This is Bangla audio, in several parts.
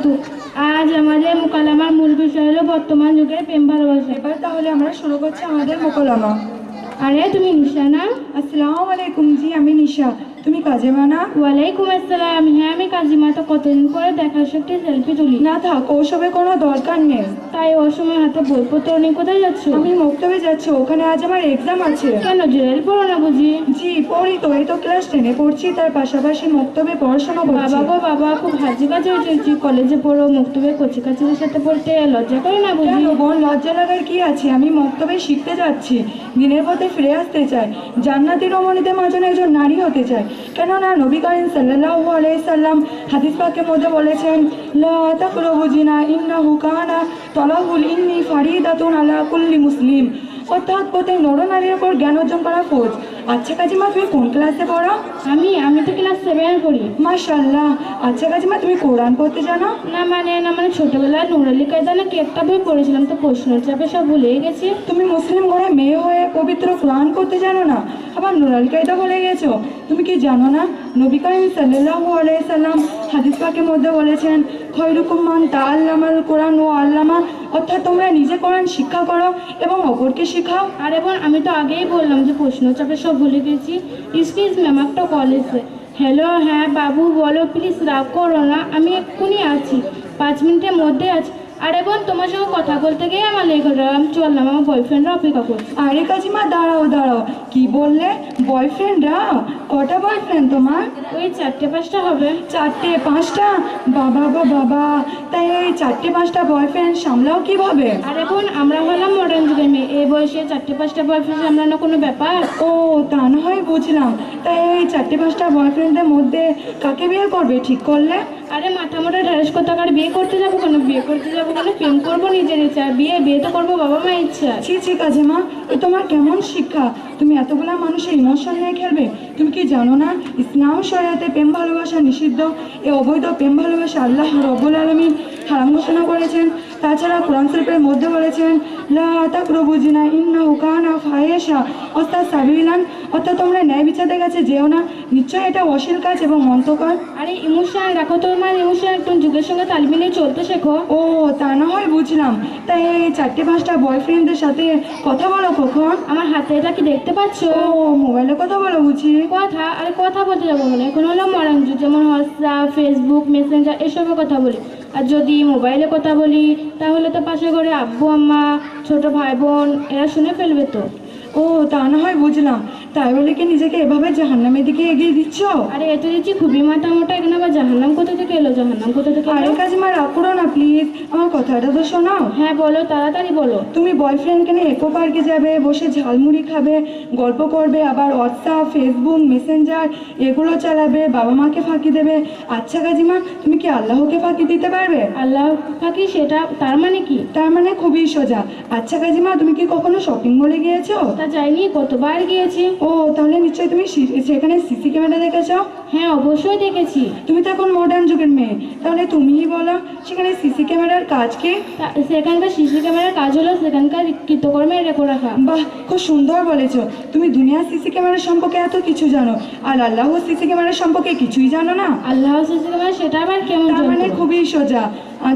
বারাকাতু। আজ আমাদের মোকালামার মূল বিষয় হলো বর্তমান যুগের প্রেম ভালোবাসা। এবার তাহলে আমরা শুরু করছি আমাদের মোকালামা। আরে তুমি নিশা না? আসসালামু আলাইকুম। জি আমি নিশা, তুমি কাজেমা না? ওয়ালাইকুম আসসালাম। হ্যাঁ আমি কাজিমা, তো কতদিন পরে দেখা, একটি সেলফি তুলি। না থাক, ওসবে কোনো দরকার নেই। তাই ওর সময় হাতে বইপত্র নেই, কোথায় যাচ্ছ? আমি মক্তবে যাচ্ছি, ওখানে আজ আমার এক্সাম আছে। কেন, জুয়েল পড়ো না বুঝি? জি পড়ি তো, এই তো ক্লাস 10-এ পড়ছি, তার পাশাপাশি মক্তবে পড়াশোনা করছি। বাবা গো বাবা, খুব হাজি কাজে চলছি। কলেজে পড়ো, মুক্তবে কচি কাচিদের সাথে পড়তে লজ্জা করে না বুঝি? কেন বোন, লজ্জা লাগার কি আছে? আমি মক্তবে শিখতে যাচ্ছি, দিনের পথে ফিরে আসতে চাই, জান্নাতি রমণীদের মাঝে একজন নারী হতে চাই। কেননা নবী করিম সাল্লাল্লাহু আলাইহি সাল্লাম হাদিস পাকের মধ্যে বলেছেন, লা তাকরাবু জিনা ইন্নাহু কানা তালাবুল ইন্নি ফারিদাতুন আলা কুল্লি মুসলিম। অর্থাৎ প্রত্যেক নরনারীর উপর জ্ঞান অর্জন করা ফরজ। আচ্ছা কাজিমা, তুমি কোন ক্লাসে পড়ো? আমি তো ক্লাস 7 পড়ি। মাশাআল্লাহ। আচ্ছা কাজিমা, তুমি কোরআন পড়তে জানো? না মানে ছোটবেলায় নুরালি কায়দা নাকি একটা বই পড়েছিলাম, তো প্রশ্নের চাপে সব ভুলেই গেছি। তুমি মুসলিম ঘরে মেয়ে হয়ে পবিত্র কোরআন করতে জানো না, আবার নুরাল কায়দা বলে গেছো? তুমি কি জানো না নবী করিম সাল্লাল্লাহু আলাইহি সাল্লাম হাদিস পাকের মধ্যে বলেছেন, খয়রুকুম মান তাআল্লামাল কোরআন ওয়া আল্লামা। অর্থাৎ তোমরা নিজে কোরআন শিক্ষা করো এবং অপরকে শেখাও। আরে বোন, আমি তো আগেই বললাম যে প্রশ্ন চাপে সব ভুলে গেছি। এক্সকিউজ ম্যাম, একটা কল এসে। হ্যালো, হ্যাঁ বাবু বলো, প্লিজ রাগ করো না, আমি এক্ষুনি আছি, 5 মিনিটের মধ্যে আছি। আরে বোন, তোমার সঙ্গে কথা বলতে গিয়ে আমার লেগে গেল, আমি চললাম, আমার বয়ফ্রেন্ডরা অপেক্ষা করছে। আরে কাজিমা দাঁড়াও দাঁড়াও, কি বললে? বয়ফ্রেন্ডরা? কটা বয়ফ্রেন্ড তোমার? ওই 4-5টা হবে। 4-5টা? বাবা গো বাবা, তাই এই 4-5টা বয়ফ্রেন্ড সামলাও কিভাবে? আরে বোন, আমরা হলাম মডার্ন যুগের মেয়ে, এই বয়সে 4-5টা বয়ফ্রেন্ড সামলানো কোনো ব্যাপার? ও তা না হয় বুঝলাম। তাই এই 4-5টা বয়ফ্রেন্ডের মধ্যে কাকে বিয়ে করবে ঠিক করলে? আরে মাথা মোটা ঢ্যাঁড়স কোথাকার, বিয়ে করতে যাবো কেন? প্রেম করবো নিজের ইচ্ছা, বিয়ে তো করবো বাবা মায়ের ইচ্ছা। ছি ছি কাজিমা, এ তোমার কেমন শিক্ষা? তুমি এতগুলা মানুষের ইমোশন নিয়ে খেলবে? তুমি কি জানো না ইসলাম শরিয়াতে প্রেম ভালোবাসা নিষিদ্ধ? এ অবৈধ প্রেম ভালোবাসা আল্লাহ রব্বুল আলামিন হারাম ঘোষণা করেছেন। তাছাড়া কোরআন শরীফের মধ্যে বলেছেন, লা তাকরাবু জিনা ইন্নাহু কানা ফাহিশা অর্থাৎ সাবিলান। অর্থাৎ তোমরা ন্যায় বিচারের কাছে যেও না, নিশ্চয় এটা অশ্লীল কাজ এবং মন্তকর। আরে ইমোশন রাখো, তোমার ইমোশন একটু যুগের সঙ্গে তাল মিলিয়ে চলতে শেখো। ও তা না হয় বুঝলাম। তাই এই 4-5টা বয়ফ্রেন্ডদের সাথে কথা বলো কখন? আমার হাতে এটা কি দেখতে পাচ্ছ? ও মোবাইলে কথা বলো বুঝি? কথা বলতে যাবো মানে, এখন হলো মডার্ন যুগ, যেমন হোয়াটসঅ্যাপ, ফেসবুক, মেসেঞ্জার এসবের কথা বলি। আর যদি মোবাইলে কথা বলি তাহলে তো পাশে ঘরে আব্বু আম্মা, ছোট ভাই বোন এরা শুনে ফেলবে তো। ও তা না হয় বুঝলাম। তাই বলে কি নিজেকে এভাবে জাহান্নামের দিকে এগিয়ে দিচ্ছ? আরে এত দিচ্ছি খুবই মাথা মোটা, এখানে আবার জাহান্নাম কোথা থেকে এলো? আরে কাজিমা রাগ করো না প্লিজ, আমার কথাটা তো শোনাও। হ্যাঁ বলো, তাড়াতাড়ি বলো। তুমি বয়ফ্রেন্ডকে নিয়ে ইকো পার্কে যাবে, বসে ঝালমুড়ি খাবে, গল্প করবে, আবার হোয়াটসঅ্যাপ, ফেসবুক, মেসেঞ্জার এগুলো চালাবে, বাবা মাকে ফাঁকি দেবে। আচ্ছা কাজিমা, তুমি কি আল্লাহকে ফাঁকি দিতে পারবে? আল্লাহ ফাঁকি, সেটা তার মানে কি? তার মানে খুবই সোজা। আচ্ছা কাজিমা, তুমি কি কখনো শপিং মলে গিয়েছো? তা যাইনি, কতবার গিয়েছি। ও তাহলে নিশ্চয়ই তুমি সেখানে সিসি ক্যামেরা দেখেছো? হ্যাঁ অবশ্যই দেখেছি। তুমি তো এখন মডার্ন যুগের মেয়ে, তাহলে তুমিই বলো সেখানে সিসি ক্যামেরার কাজ কি? সেখানকার সিসি ক্যামেরার কাজ হলো সেখানকার কৃতকর্মের রেকর্ড রাখা। বাহ, খুব সুন্দর বলেছো। তুমি দুনিয়ার সিসি ক্যামেরা সম্পর্কে এত কিছু জানো, আর আল্লাহর সিসি ক্যামেরা সম্পর্কে কিছুই জানো না? আল্লাহ সিসি ক্যামেরা, সেটা আবার কেমন? তার মানে খুবই সোজা।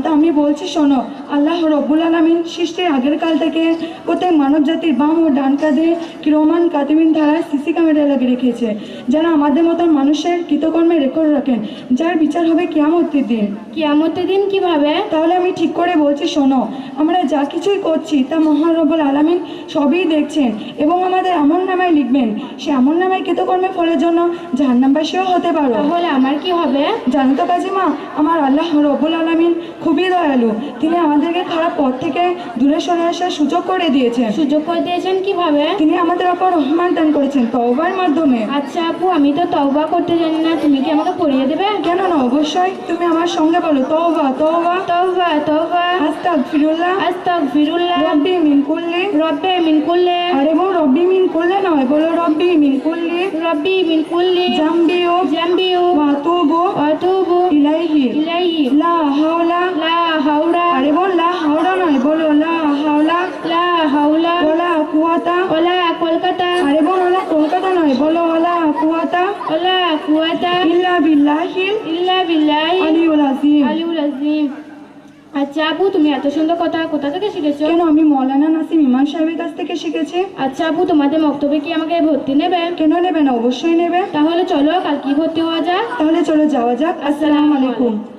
তা আমি বলছি শোনো, আল্লাহ রব্বুল আলামিন সৃষ্টির আগের কাল থেকে প্রত্যেক মানব জাতির বাম ও ডান কাঁধে কিরমান কাতিমিন ধারায় সিসি ক্যামেরা লাগিয়ে রেখেছে, যারা আমাদের মতন মানুষের কৃতকর্মের রেকর্ড রাখেন, যার বিচার হবে কিয়ামতের দিন। কিয়ামতের দিন কিভাবে? তাহলে আমি ঠিক করে বলছি শোনো, আমরা যা কিছুই করছি তা মহান রব্বুল আলামিন সবই দেখছেন এবং আমাদের আমল নামায় লিখবেন। সে আমল নামায় কৃতকর্মের ফলের জন্য জাহান্নামবাসীও হতে পারো। তাহলে আমার কি হবে? জানো তো কাজিমা, আমার আল্লাহ রব্বুল আলামিন খুবই দয়ালু। তিনি আমাদেরকে খারাপ পথ থেকে দূরে সরে আসার সুযোগ করে দিয়েছেন। সুযোগ করে দিয়েছেন কিভাবে? তিনি আমাদের ওপর রহমান দান করেছেন তওবার মাধ্যমে। আচ্ছা আপু, আমি তো তওবা করতে জানি না, তুমি কি আমাকে পড়িয়ে দেবে? কেন না, অবশ্যই। তুমি আমার সঙ্গে বলো, তওবা তওবা তওবা তওবা আস্তাগফিরুল্লাহ আস্তাগফিরুল্লাহ রব্বি মিন কুল্লি। রব্বে মিন কুল্লি। আরে বল, রব্বি মিন কুল্লি নয়, বলো রব্বি মিন কুল্লি রব্বি মিন কুল্লি জামবি ও ওয়া তুবু ইলাইহি ইলাইহি লা হাওলা। লা হাওলা আরে বল, লা হাওলা নয়, বলো লা হাওলা লা হাওলা ওয়ালা কুওয়াতা। ওয়ালা কলকাতা আরে বল, ওলা কলকাতা নয়, বলো ওলা কুওয়াতা ওয়ালা কুওয়াতা ইল্লা বিল্লাহ। বিল্লাহিল ইল্লা বিল্লাহি আলিউল আজিম। আলিউল আজিম। আচ্ছা আপু, তুমি এত সুন্দর কথা কোথা থেকে শিখেছো? কেন, আমি মৌলানা নাসিম ইমাম সাহেবের কাছ থেকে শিখেছি। আচ্ছা আপু, তোমাদের মক্তবে কি আমাকে ভর্তি নেবে? কেন নেবে না, অবশ্যই নেবে। তাহলে চলো কাল কি ভর্তি হওয়া যাক। তাহলে চলো যাওয়া যাক। আসসালামু আলাইকুম।